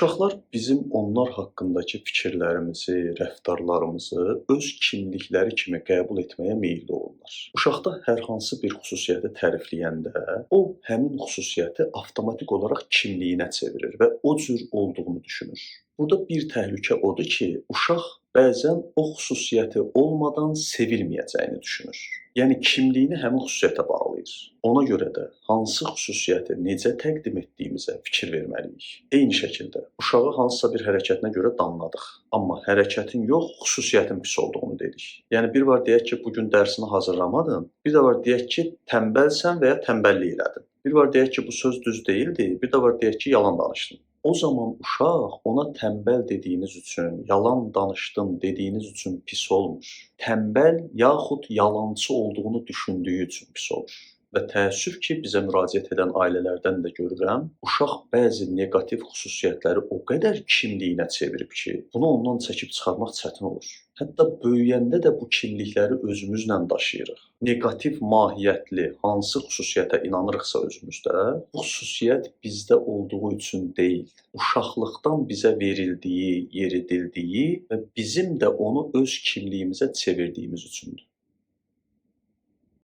Uşaqlar bizim onlar haqqındakı fikirlərimizi, rəftarlarımızı öz kimlikləri kimi qəbul etməyə meyilli olurlar. Uşaqda hər hansı bir xüsusiyyəti tərifləyəndə, o həmin xüsusiyyəti avtomatik olaraq kimliyinə çevirir və o cür olduğunu düşünür. Burada bir təhlükə odur ki, uşaq bəzən o xüsusiyyəti olmadan sevilməyəcəyini düşünür. Yəni kimliyini həmin xüsusiyyətə bağlayır. Ona görə də hansı xüsusiyyəti necə təqdim etdiyimizə fikir verməliyik. Eyni şəkildə uşağı hansısa bir hərəkətinə görə danladıq, amma hərəkətin yox, xüsusiyyətin pis olduğunu dedik. Yəni bir var deyək ki, bu gün dərsini hazırlamadın, bir də var deyək ki, tənbəlsən və ya tənbəllik elədin. Bir var deyək ki, bu söz düz deyildi, bir də var deyək ki, yalan danışdın. O zaman uşaq ona tənbəl dediyiniz üçün, yalan danışdın dediyiniz üçün pis olmur. Tənbəl yaxud yalançı olduğunu düşündüyü üçün pis olur. Və təəssüf ki, bizə müraciət edən ailələrdən də görürəm, uşaq bəzi neqativ xüsusiyyətləri o qədər kimliyinə çevirib ki, bunu ondan çəkib çıxarmaq çətin olur. Hətta böyüyəndə də bu kimlikləri özümüzlə daşıyırıq. Neqativ mahiyyətli hansı xüsusiyyətə inanırıqsa özümüzdə, bu xüsusiyyət bizdə olduğu üçün deyil, uşaqlıqdan bizə verildiyi, yeridildiyi və bizim də onu öz kimliyimizə çevirdiyimiz üçündür.